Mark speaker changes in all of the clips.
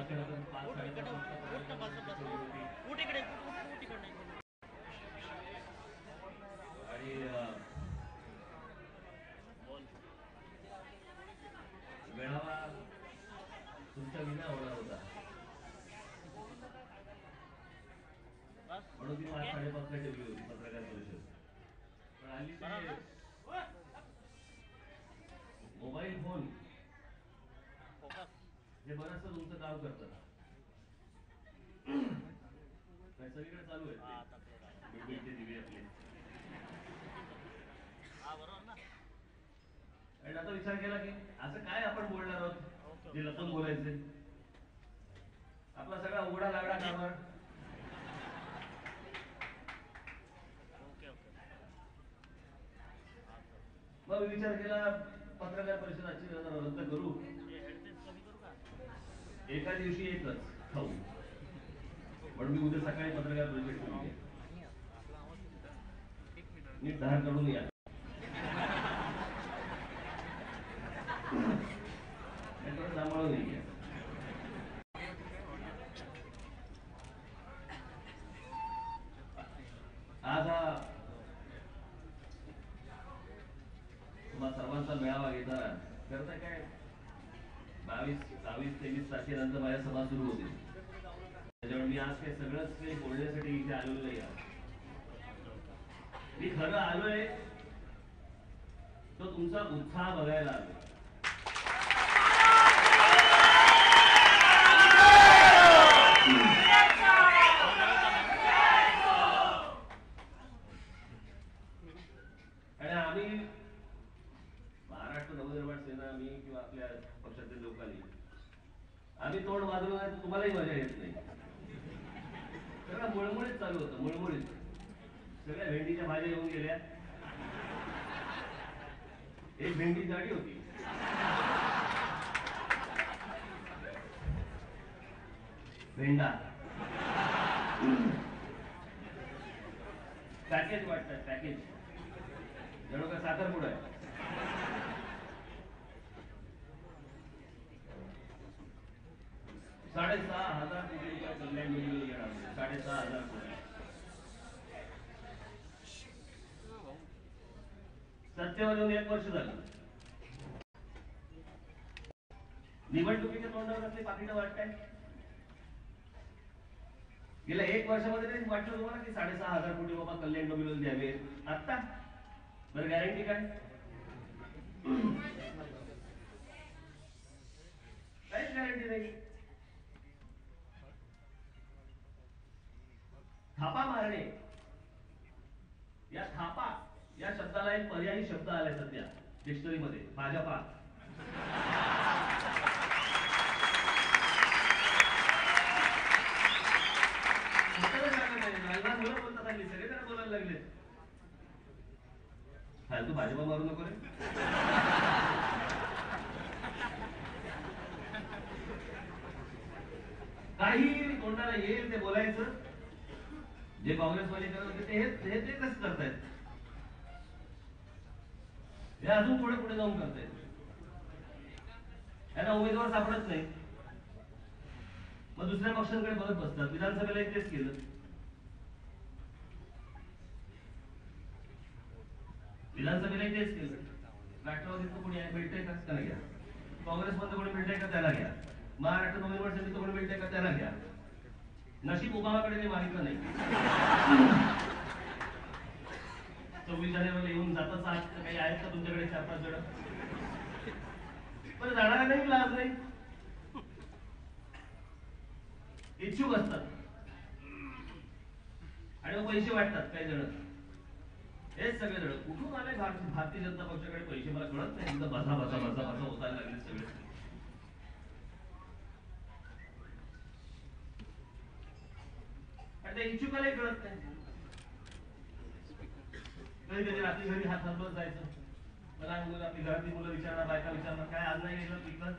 Speaker 1: आणि मेळावा तुमच्या विना होणार होता म्हणून ती 5:30 ठेवली होती पत्रकार परिषद. पण हल्ली ते मोबाईल फोन हे बरंचसं तुमचं काम करतात. सगळीकडे चालू आहे बिलबिलचे दिवे आपले. आणि आता विचार केला की असं काय आपण बोलणार आहोत जे लपून बोलायचे. आपला सगळा उघडा लागला कामावर. मग विचार केला पत्रकार परिषद आजची रद्द करू. एका दिवशी एकच खाऊ. पण मी उद्या सकाळी पत्रकार परिषद ठेवली. नीट धार करून या. सांभाळून या. आज हा तुम्हा सर्वांचा मेळावा घेताना करता काय 22, 23, 23 तारखेनंतर माझ्या सभा सुरू होते. त्याच्यामुळे मी आज काही सगळंच काही बोलण्यासाठी इथे आलेलो नाही. मी खरं आलोय तो तुमचा उत्साह बघायला आलोय. आणि आम्ही महाराष्ट्र नवनिर्माण सेना मी किंवा आपल्या पक्षातील लोकांनी आम्ही तोंड वाजवलं नाही तर तुम्हालाही मजा येत नाही. सगळं मुळमुळीत चालू होतं. मुळमुळीत सगळ्या भेंडीच्या भाज्या येऊन गेल्या. एक भेंडी जाडी होती. भेंडा पॅकेज वाटतात. पॅकेज जणू का साखरपुडा आहे. 6,500 कोटी रुपये कल्याण निधी येणार. 6,500 कोटी. सत्तेवर येऊन 1 वर्ष झालं. निवडणुकीच्या तोंडावर असले पाकिटं वाटताय. गेल्या 1 वर्षामध्ये तरी वाटलं तुम्हाला की 6,500 कोटी बाबा कल्याण डोंबिवलीला द्यावे. आता बरं गॅरंटी काय? काहीच गॅरंटी नाही. थापा मारणे या थापा या शब्दाला एक पर्यायी शब्द आलाय सध्या डिक्शनरी मध्ये. भाजपा. मुलं बोलतात हल्ली. सगळे जण बोलायला लागले. तू भाजपा मारू नको रे. काही तोंडाला येईल ते बोलायचं. जे काँग्रेसवाले करत होते ते कसं करतायत. हे अजून थोडे पुढे जाऊन करतायत. त्यांना उमेदवार सापडत नाही. मग दुसऱ्या पक्षांकडे बघत बसतात. विधानसभेला तेच केलं. विधानसभेला तेच केलं. राष्ट्रवादीचं कोणी मिळतंय का त्याला घ्या. काँग्रेसमध्ये कोणी मिळतंय का त्याला घ्या. महाराष्ट्र नवनिर्माण सेनेचं कोणी मिळतंय का त्याला घ्या. नशीब ओबामाकडे काही मागितलं नाही. 26 जानेवारीला येऊन जाताच काही आहेत का तुमच्याकडे 4-5 जण. पण जाणारा नाही लाज नाही. इच्छुक असतात आणि मग पैसे वाटतात काही जण. हेच सगळे जण कुठून आले भारतीय जनता पक्षाकडे पैसे मला कळत नाही. बसा बसा बसा बसा होतायला लागले सगळे. त्या इच्छुकालाही कळत नाही. कधी कधी रात्री घरी हात हलवत जायचं. मला आपली घरातली मुलं विचारणार, बायका विचारणार काय आज नाही गेलं पिकलं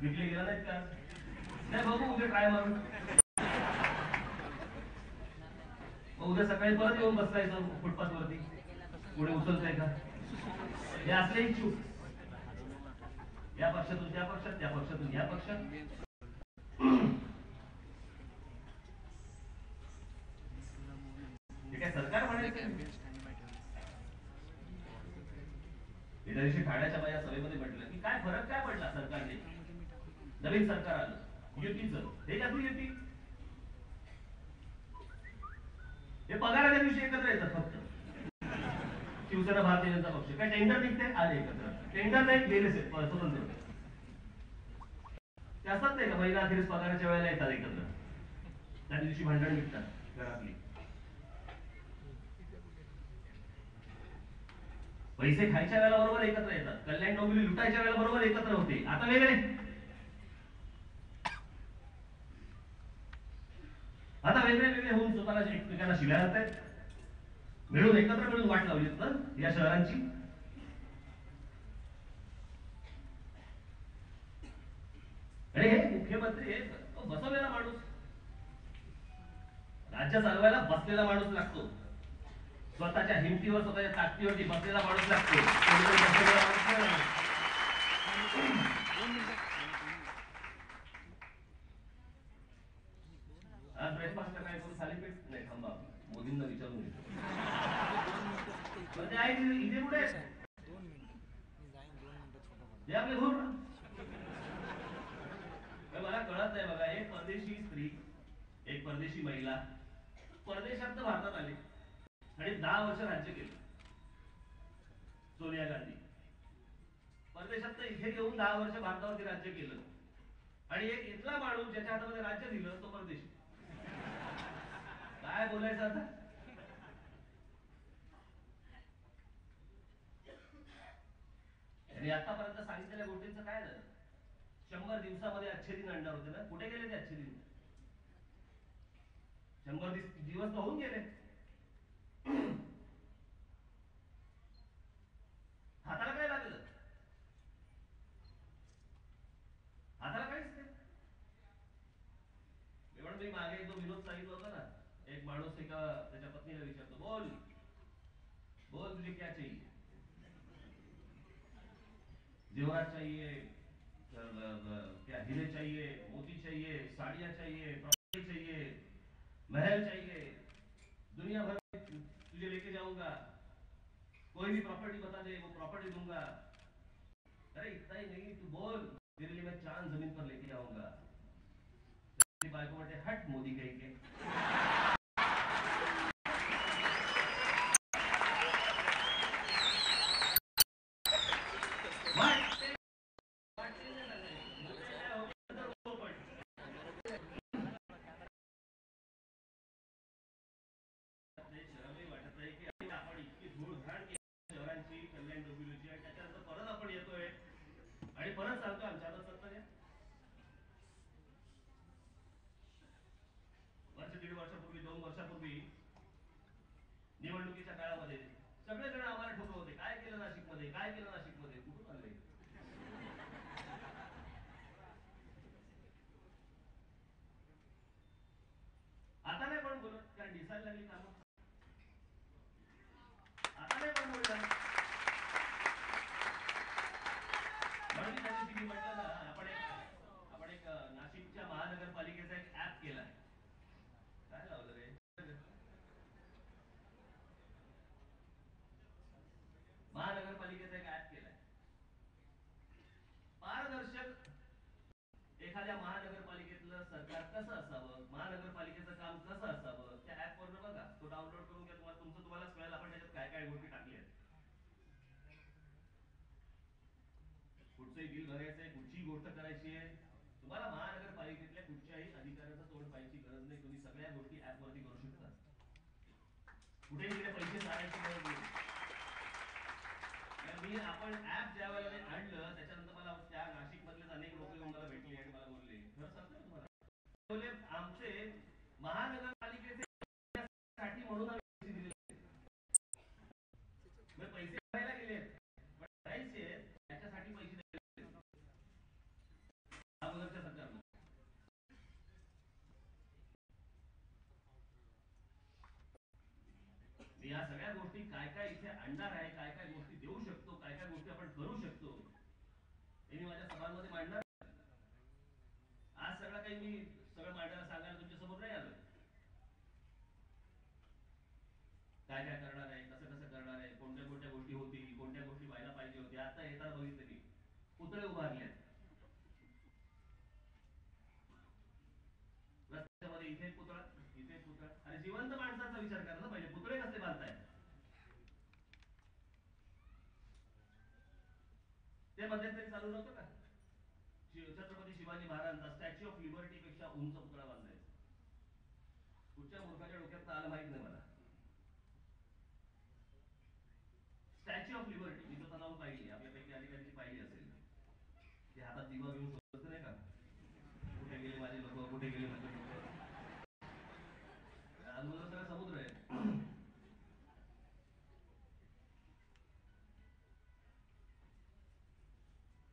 Speaker 1: विकले गेला नाहीत का. नाही बघू उद्या ट्राय मारून. मग उद्या सकाळी परत येऊन बसायचं फुटपाथ वरती. पुढे उचलताय का. हे असले इच्छुक. या पक्षातून त्या पक्षात, त्या पक्षातून या पक्षात. त्या दिवशी ठाण्याच्या माझ्या सभेमध्ये म्हटलं की काय फरक काय पडला सरकारने, नवीन सरकार आलं युतीचं, हे का तू युती, हे पगाराच्या दिवशी एकत्र येतात फक्त. शिवसेना भारतीय जनता पक्ष काय टेंडर निघते आले एकत्र, टेंडर नाही गेले स्वतंत्र. ते असतात नाही का महिना अखेरीस पगाराच्या वेळेला येतात एकत्र, त्या दिवशी भांडण निघतात घरातली. पैसे खायच्या वेळेला बरोबर एकत्र येतात, कल्याण डोंबिवली लुटायच्या वेळेला बरोबर एकत्र होते, आता वेगळे. आता वेगळे वेगळे होऊन स्वतःला एकमेकांना शिव्या घालत आहेत. मिळून एकत्र मिळून वाट लावलीत ना या शहरांची. आणि हे मुख्यमंत्री हे बसवलेला माणूस, राज्य चालवायला बसलेला माणूस लागतो, स्वतःच्या हिमतीवर स्वतःच्या ताकदीवरती बसलेला माणूस लागतो. आज ब्रेकफास्ट काय करू, थालीपीठ नाही, थांबा मोदींना विचारून घेतो. इथे कुठे आपले घोर. मला कळत नाही बघा, एक परदेशी स्त्री, एक परदेशी महिला परदेशात भारतात आली आणि 10 वर्ष राज्य केलं. सोनिया गांधी परदेशात इथे घेऊन 10 वर्ष भारतावरती राज्य केलं, आणि एक इथला माणूस ज्याच्या हातामध्ये राज्य दिलं तो परदेशी. काय बोलायचं आता. आणि आतापर्यंत सांगितलेल्या गोष्टींचं काय झालं. 100 दिवसामध्ये अच्छे दिन आणणार होते ना, कुठे गेले ते अच्छे दिन. 100 दिवस तर होऊन गेले. हाताला काय लागलं, हाताला काहीच नाही. मी मागे जो विनोद सांगितलं होता ना, एक माणूस एका त्याच्या पत्नीला विचारतो, बोल बोल तुझे क्या चाहिए, जेवरात चाहिए, क्या हीरे चाहिए, मोती चाहिए, साड़ियां चाहिए, प्रॉपर्टी चाहिए, महल चाहिए, दुनिया भर तुझे लेके जाऊंगा, कोई भी प्रॉपर्टी बता दे वो प्रॉपर्टी दूंगा. अरे इतना ही नहीं, तू बोल तेरे लिए मैं चांद जमीन पर लेके आऊंगा. बायको म्हणते हट मोदी काही के. कल्याण डोंबिवलीची, आणि त्याच्यानंतर परत आपण येतोय आणि परत सांगतो आमच्या हातात सत्ता द्या. वर्ष 1.5 वर्षापूर्वी, 2 वर्षापूर्वी निवडणुकीच्या काळामध्ये सगळेजण आम्हाला ठोकत होते, काय केलं नाशिकमध्ये, काय केलं नाशिकमध्ये, कुठून आले. आता नाही पण बोलत, कारण दिसायला लागली कामं. आता नाही पण बोलणार. म्हणून त्या दिवशी मी म्हटलं ना, आपण एक नाशिकच्या महानगरपालिकेचा एक ऍप केलाय. काय लावलं रे, महानगरपालिकेचा एक ऍप केलाय, पारदर्शक. एखाद्या महानगरपालिकेतलं सरकार कसं असावं, महानगरपालिकेचं काम कसं असावं, त्या ऍप वरनं बघा. तो डाउनलोड करून घ्या, तुम्हालाच कळेल आपण त्याच्यात काय काय गोष्टी टाकल्या. कुठचंही बिल भरायचंय, कुठचीही गोष्ट करायची आहे, तुम्हाला महानगरपालिकेतल्या कुठच्याही अधिकाऱ्याचं तोंड पाहायची गरज नाही. तुम्ही सगळ्या गोष्टी ऍप वरती करू शकता. कुठे तिकडे पैसे सारायची गरज नाही. आपण ऍप ज्या वेळेला आणलं त्याच्यानंतर मला त्या नाशिक मधलेच अनेक लोक येऊन मला भेटले आणि मला बोलले, खरं सांगतो तुम्हाला, आमचे महानगरपालिकेसाठी म्हणून आम्ही पैसे दिले, पैसे भरायला गेले पण भरायचे त्याच्यासाठी पैसे दिले अगोदरच्या सरकारनं. या सगळ्या गोष्टी काय काय इथे आणणार आहे, काय काय गोष्टी देऊ शकतो, काय काय गोष्टी आपण करू शकतो, हे मी माझ्या सभांमध्ये मांडणार. आज सगळं काही मी मांडायला सांगायला तुमच्या समोर नाही आलोय. काय काय करणार आहे, कसं कसं करणार आहे, कोणत्या कोणत्या गोष्टी होतील, कोणत्या गोष्टी व्हायला पाहिजे होत्या, उभारले रस्त्यामध्ये, इथे पुतळा, इथे पुतळा. आणि जिवंत माणसाचा विचार करायला पाहिजे, पुतळे कसे बांधताय? ते मध्यंतरी चालू नव्हतं का? छत्रपती शिवाजी महाराजांचा स्टॅच्यू ऑफ लिबर्टी पेक्षा उंच पुतळा बांधायचा. कुठच्या मूर्खाच्या डोक्यात आलं माहित नाही मला. स्टॅच्यू ऑफ लिबर्टी मी स्वतः जाऊन पाहिली, आपल्यापैकी अधिकाऱ्यांनी पाहिली असेल. ते हातात दिवा घेऊन सोडत नाही का, कुठे गेले माझे लोक, कुठे गेले माझे लोक. आजूबाजूला सगळा समुद्र आहे.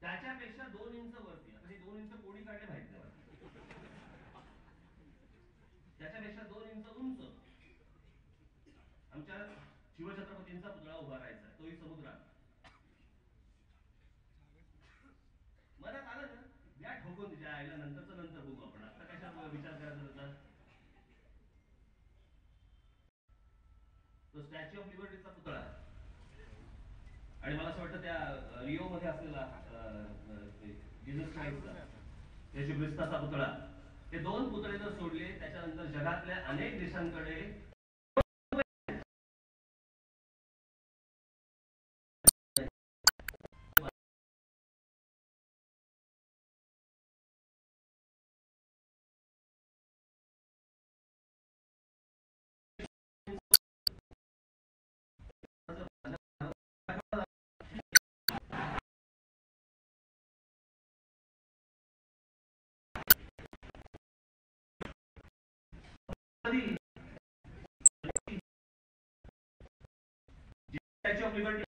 Speaker 1: त्याच्यापेक्षा 2 इंच वरती, आता हे 2 इंच कोणी काढले माहित नाही मला. त्याच्यापेक्षा 2 इंच उंच आमच्या शिवछत्रपतींचा पुतळा उभा राहायचा, तोही समुद्रात. मनात आलं ना, या ठोकून तिच्या आईला, नंतरच नंतर बघू आपण, आता कशा विचार करायचा होता. तो स्टॅच्यू ऑफ लिबर्टीचा पुतळा, आणि मला असं वाटतं त्या रिओ मध्ये असलेला जीसस क्राइस्टचा, येशू ख्रिस्ताचा पुतळा, हे 2 पुतळे जर सोडले, त्याच्यानंतर जगातल्या अनेक देशांकडे स्टॅच्यू ऑफ लिबर्टी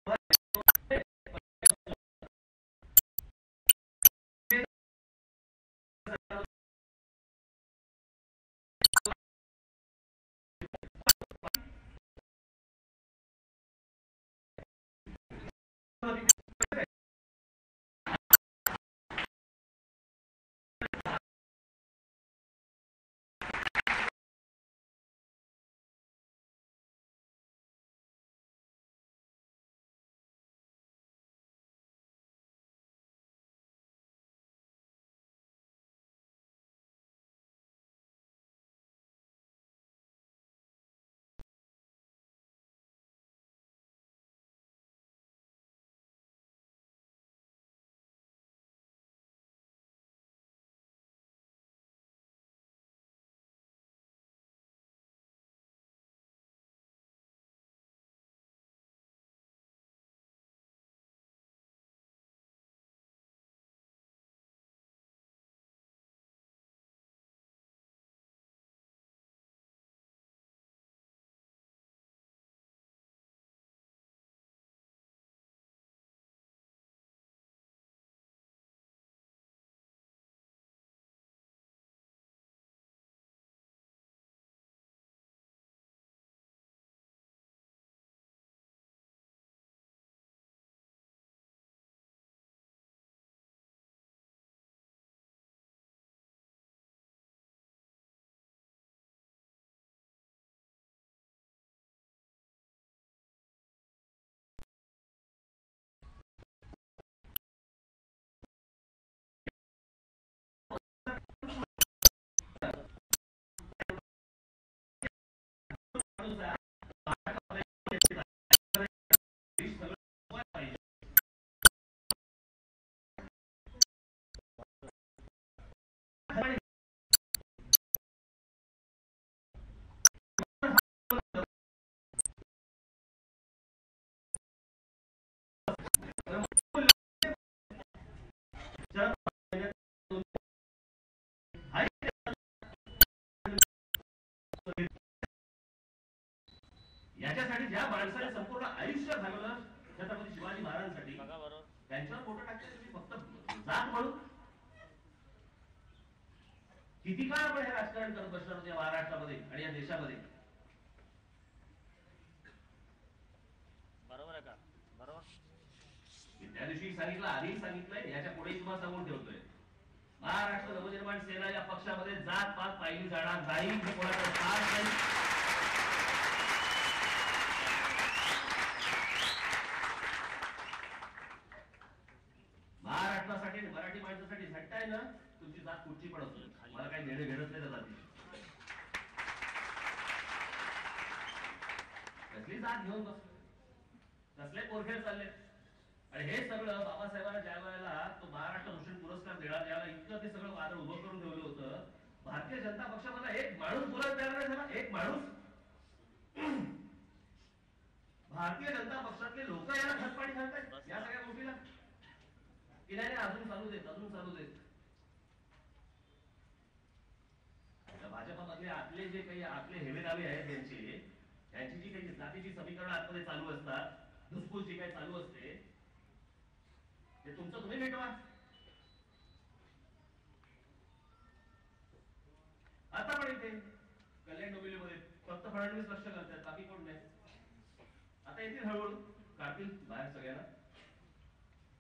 Speaker 1: याच्यासाठी ज्या माणसाने संपूर्ण आयुष्य घालवलं छत्रपती शिवाजी महाराजांसाठी, त्यांच्यावर फोटो टाकते तुम्ही फक्त जात म्हणून. किती काळ आपण हे राजकारण करत बसणार होतो या महाराष्ट्रामध्ये आणि या देशामध्ये.
Speaker 2: बरोबर आहे का? बरोबर.
Speaker 1: त्या दिवशी सांगितलं, आधीही सांगितलंय, याच्या पुढेही तुम्हाला सांगून ठेवतोय, महाराष्ट्र नवनिर्माण सेना या पक्षामध्ये जात पात पाहिली जाणार नाही, हे कोणाचं फार नाही. महाराष्ट्रासाठी आहे ना, तुमची जात कुठची पण असो, मला काही घेणं घेणंच नाही त्या जातीची. कसली जात घेऊन बसलो, कसले पोरखेड चालले. आणि हे सगळं बाबासाहेबांना ज्या वेळेला तो महाराष्ट्र भूषण पुरस्कार देण्यात याला इतकं ते सगळं वादळ उभं करून ठेवलं होतं. भारतीय जनता पक्षामधला एक माणूस बोलत देणार नाही झाला, एक माणूस. भारतीय जनता पक्षातले लोक याला खतपाणी घालतायत या सगळ्या गोष्टीला, की नाही अजून चालू देत, अजून चालू देत. भाजपामधले आपले जे काही आपले हेवेदावे आहेत त्यांची जी काही जातीची समीकरण आतमध्ये चालू असतात, धुसफूस जी काही चालू असते, ते तुमचं तुम्ही मिटवा. आता पण इथे कल्याण डोंबिवलीमध्ये फक्त फडणवीस लक्ष करतात, बाकी कोण नाही. आता येतील हळूहळू, काढतील बाहेर सगळ्यांना.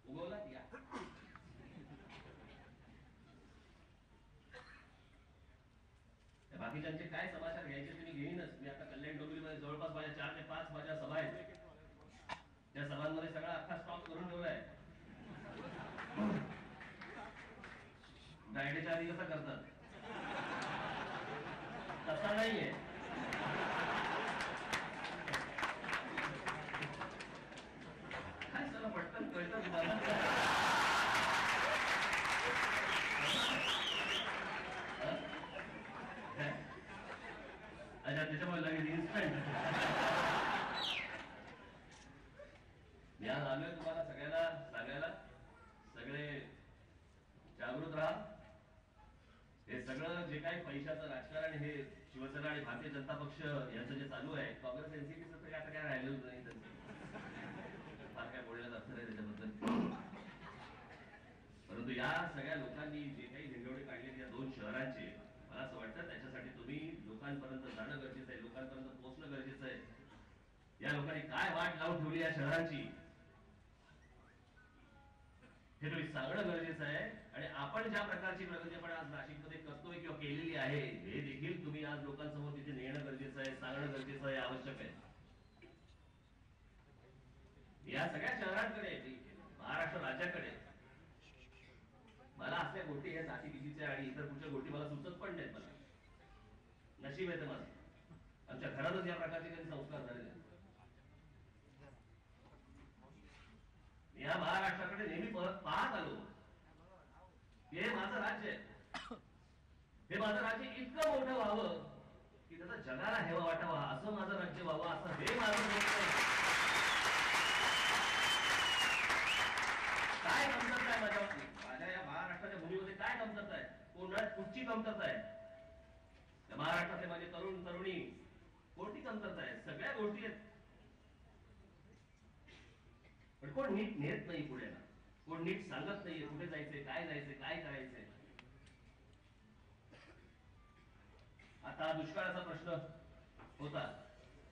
Speaker 1: उगवला या बाकीच्यांचे काय समाचार घ्यायचे तुम्ही घेईनच. मी आता कल्याण डोंबिवलीमध्ये जवळपास माझ्या 4 ते 5 माझ्या सभा आहेत. त्या सभांमध्ये सगळा अख्खा स्टॉक करून ठेवलाय. डायडेच्या आधी कसं करतात तसा नाहीये. काय सगळं पटकन कळतं तुम्हाला. अच्छा, त्याच्यामुळे लगेच इन्स्टंट. मी आज आलोय तुम्हाला सगळ्यांना सांगायला, सगळे जागृत राहा. हे सगळं जे काही पैशाचं राजकारण, हे शिवसेना आणि भारतीय जनता पक्ष यांचं जे चालू आहे, काँग्रेस एनसीपीचं तरी आता काय राहिलेलं नाही. फार काय बोलण्याचा अर्थ नाही त्याच्याबद्दल. परंतु या सगळ्या लोकांनी जे काही झेंडवडे काढले या 2 शहरांचे, मला असं वाटतं त्याच्यासाठी तुम्ही लोकांपर्यंत जाणं गरजेचं आहे, लोकांपर्यंत पोहोचणं गरजेचं आहे. या लोकांनी काय वाट लावून ठेवली या शहरांची हे तुम्ही सांगणं गरजेचं आहे. आणि आपण ज्या प्रकारची प्रगती आपण आज नाशिकमध्ये करतोय किंवा केलेली आहे, हे देखील तुम्ही आज लोकांसमोर तिथे नेणं गरजेचं आहे, सांगणं गरजेचं आहे, आवश्यक आहे. या सगळ्या शहरांकडे, महाराष्ट्र राज्याकडे मला असल्या गोष्टी, या जातीबितीच्या आणि इतर कुठच्या गोष्टी मला सुचत पण नाहीत. मला नशीब येतं माझं, आमच्या घरातच या प्रकारचे काही संस्कार झालेले आहेत. या महाराष्ट्राकडे नेहमी पाहत आलो. हे माझं राज्य आहे, हे माझं राज्य इतकं मोठं व्हावं की त्याचा जगाला हेवा वाटावा, असं माझं राज्य व्हावं, असं हे माझं काय कमतरता आहे माझ्या या महाराष्ट्राच्या भूमीमध्ये, काय कमतरता आहे, कोणात कुठची कमतरता आहे. त्या महाराष्ट्रातले माझे तरुण तरुणी, कोणती कमतरता आहे, सगळ्या गोष्टी आहेत. पण कोण नीट नेत नाही पुढे, कोण नीट सांगत नाहीये कुठे जायचंय, काय जायचंय, काय करायचंय. आता दुष्काळाचा प्रश्न होता,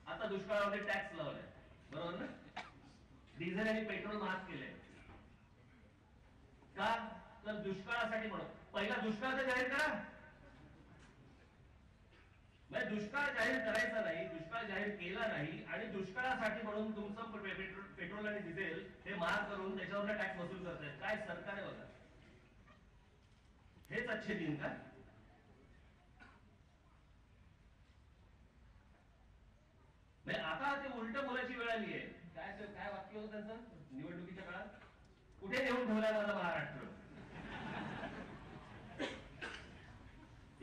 Speaker 1: आता दुष्काळामध्ये टॅक्स लावलाय, बरोबर ना. डिझेल आणि पेट्रोल महाग केले का, तर दुष्काळासाठी. म्हणून पहिला दुष्काळ तर जाहीर करा. दुष्काळ जाहीर करायचा नाही, दुष्काळ जाहीर केला नाही आणि दुष्काळासाठी म्हणून तुमचं पेट्रोल आणि डिझेल हे महाग करून त्याच्यावर टॅक्स वसूल करतायत. काय सरकार आहे बघा, हेच अच्छे दिन का. आता ते उलट बोलायची वेळ आली आहे. काय वाक्य होतं त्यांचं निवडणुकीच्या काळात, कुठे नेऊन ठेवलाय माझा महाराष्ट्र.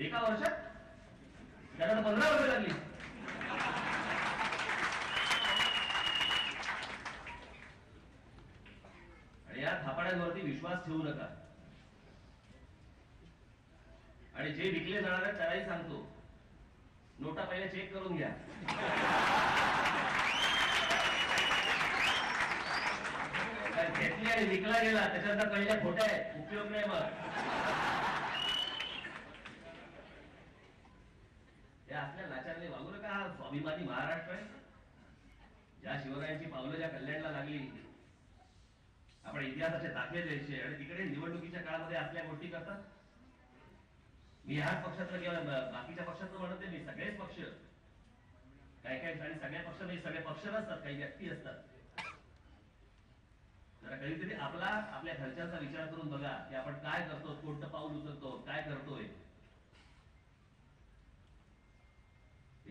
Speaker 1: एका वर्षात त्याला 15 वर्ष लागली. आणि या थापाड्यांवरती विश्वास ठेवू नका. आणि जे विकले जाणार आहेत त्यालाही सांगतो, नोटा पहिल्या चेक करून घ्या. घेतली आणि विकला गेला त्याच्यानंतर पहिल्या खोट्या आहेत, उपयोग नाही. मग असल्या लाचारने वागू नका. हा स्वाभिमानी महाराष्ट्र आहे. ज्या शिवरायांची पावलं ज्या कल्याणला लागली, आपण इतिहासाचे दाखले द्यायचे आणि तिकडे निवडणुकीच्या काळामध्ये असल्या गोष्टी करतात. मी ह्याच पक्षातलं किंवा बाकीच्या पक्षातलं म्हणत नाही, मी सगळेच पक्ष, काही आणि सगळ्या पक्ष म्हणजे सगळे पक्ष नसतात, काही व्यक्ती असतात. जरा कधीतरी आपल्या घरच्यांचा विचार करून बघा की आपण काय करतो, कोणतं पाऊल उचलतो, काय करतोय.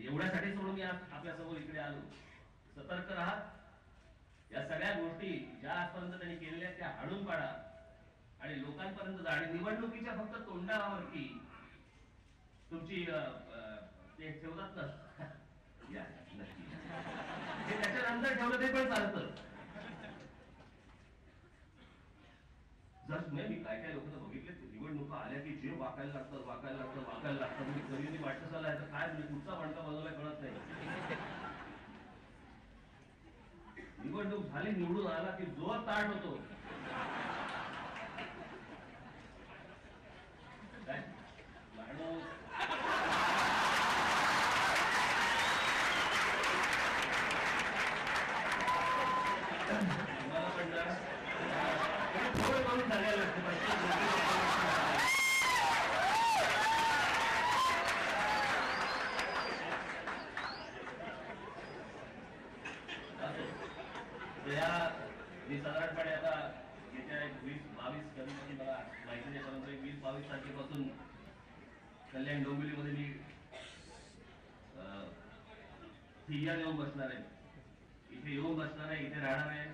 Speaker 1: एवढ्यासाठी सोडून मी आपल्या समोर इकडे आलो. सतर्क राहा. या सगळ्या गोष्टी ज्या आजपर्यंत त्यांनी केलेल्या त्या हाणून पाडा आणि लोकांपर्यंत जा. आणि निवडणुकीच्या फक्त तोंडावरती तुमची ते ठेवतात ना या नक्की हे त्याच्यानंतर ठेवलं ते पण चालतं. जर मी काय काय लोक बघितले निवडणुका आल्या की जे वाकायला लागतं मी कधी वाटत चाललाय तर काय म्हणजे पुढचा वणका बनवलाय कळत नाही. निवडणूक झाली, निवडून आला की जोर ताट होतो. काय माणूस तुम्हाला म्हणणार थोडं करून सांगायला लागतं. मी साधारणपणे आता येत्या 20-22 कधी मला माहिती नाही, परंतु 20-22 तारखेपासून कल्याण डोंबिवलीमध्ये मी ठिय्या येऊन बसणार आहे. इथे येऊन बसणार आहे, इथे राहणार आहे.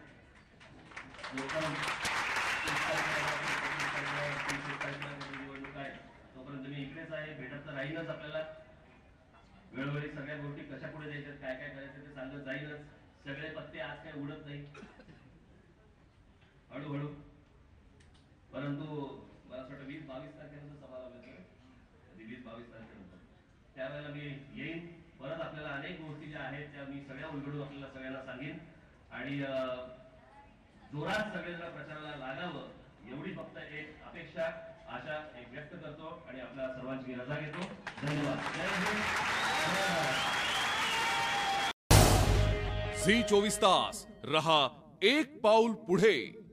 Speaker 1: निवडणूक आहे तोपर्यंत मी इकडेच आहे. भेटत तर राहीनच आपल्याला. वेळोवेळी सगळ्या गोष्टी कशा पुढे द्यायच्यात, काय काय करायचं ते सांगत जाईनच. सगळे पत्ते आज काय उडत नाही, हळूहळू. परंतु मला असं वाटतं 20-22 तारखेनंतर सभा लावल्याचं 20-22 तारखेनंतर त्यावेळेला मी येईन. परत आपल्याला अनेक गोष्टी ज्या आहेत त्या मी सगळ्या उलगडून आपल्याला सगळ्यांना सांगेन. आणि जोरात सगळेजण प्रचाराला लागावं एवढी फक्त एक अपेक्षा, आशा एक व्यक्त करतो आणि आपल्या सर्वांची रजा घेतो. धन्यवाद.
Speaker 2: झी 24 तास रहा एक पाऊल पुढे.